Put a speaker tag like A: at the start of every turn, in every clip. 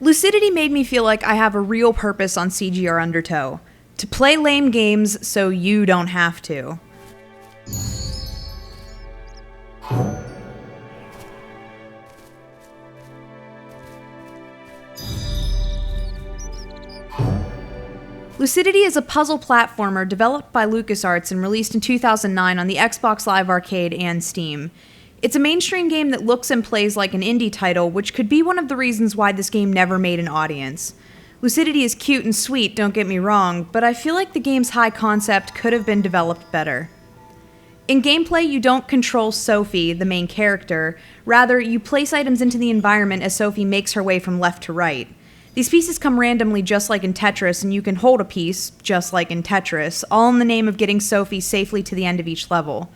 A: Lucidity made me feel like I have a real purpose on CGRundertow. To play lame games so you don't have to. Lucidity is a puzzle platformer developed by LucasArts and released in 2009 on the Xbox Live Arcade and Steam. It's a mainstream game that looks and plays like an indie title, which could be one of the reasons why this game never made an audience. Lucidity is cute and sweet, don't get me wrong, but I feel like the game's high concept could have been developed better. In gameplay, you don't control Sofi, the main character. Rather, you place items into the environment as Sofi makes her way from left to right. These pieces come randomly just like in Tetris, and you can hold a piece, just like in Tetris, all in the name of getting Sofi safely to the end of each level.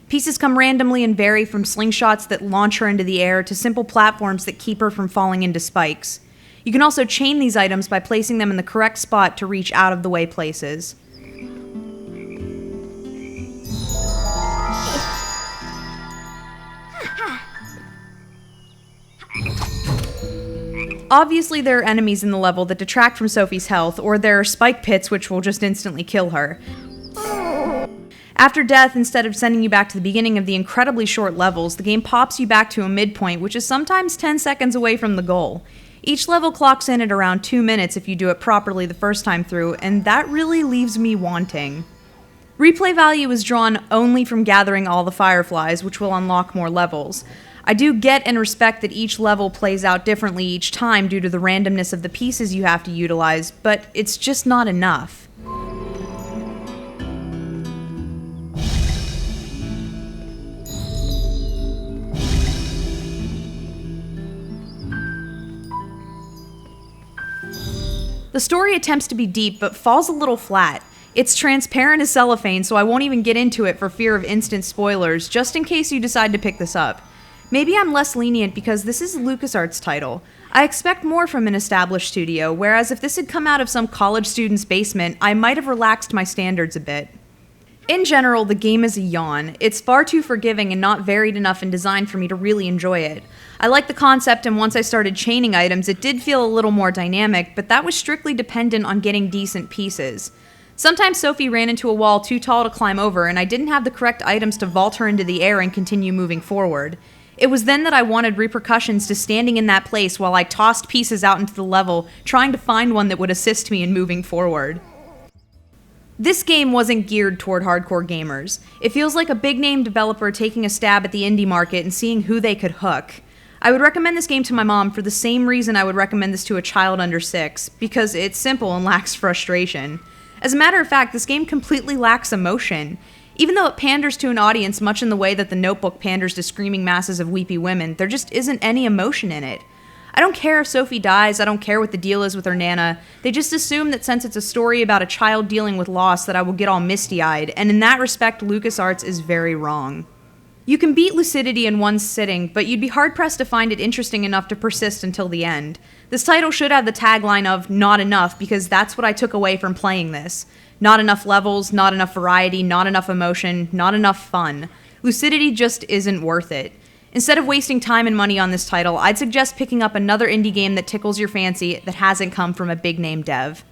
A: Pieces come randomly and vary from slingshots that launch her into the air to simple platforms that keep her from falling into spikes. You can also chain these items by placing them in the correct spot to reach out of the way places. Obviously, there are enemies in the level that detract from Sofi's health, or there are spike pits which will just instantly kill her. After death, instead of sending you back to the beginning of the incredibly short levels, the game pops you back to a midpoint, which is sometimes 10 seconds away from the goal. Each level clocks in at around 2 minutes if you do it properly the first time through, and that really leaves me wanting. Replay value is drawn only from gathering all the fireflies, which will unlock more levels. I do get and respect that each level plays out differently each time due to the randomness of the pieces you have to utilize, but it's just not enough. The story attempts to be deep, but falls a little flat. It's transparent as cellophane, so I won't even get into it for fear of instant spoilers, just in case you decide to pick this up. Maybe I'm less lenient because this is a LucasArts title. I expect more from an established studio, whereas if this had come out of some college student's basement, I might have relaxed my standards a bit. In general, the game is a yawn. It's far too forgiving and not varied enough in design for me to really enjoy it. I like the concept, and once I started chaining items, it did feel a little more dynamic, but that was strictly dependent on getting decent pieces. Sometimes Sofi ran into a wall too tall to climb over, and I didn't have the correct items to vault her into the air and continue moving forward. It was then that I wanted repercussions to standing in that place while I tossed pieces out into the level, trying to find one that would assist me in moving forward. This game wasn't geared toward hardcore gamers. It feels like a big-name developer taking a stab at the indie market and seeing who they could hook. I would recommend this game to my mom for the same reason I would recommend this to a child under 6, because it's simple and lacks frustration. As a matter of fact, this game completely lacks emotion. Even though it panders to an audience much in the way that The Notebook panders to screaming masses of weepy women, there just isn't any emotion in it. I don't care if Sofi dies, I don't care what the deal is with her Nana. They just assume that since it's a story about a child dealing with loss that I will get all misty-eyed, and in that respect, LucasArts is very wrong. You can beat Lucidity in one sitting, but you'd be hard-pressed to find it interesting enough to persist until the end. This title should have the tagline of, "Not enough," because that's what I took away from playing this. Not enough levels, not enough variety, not enough emotion, not enough fun. Lucidity just isn't worth it. Instead of wasting time and money on this title, I'd suggest picking up another indie game that tickles your fancy that hasn't come from a big-name dev.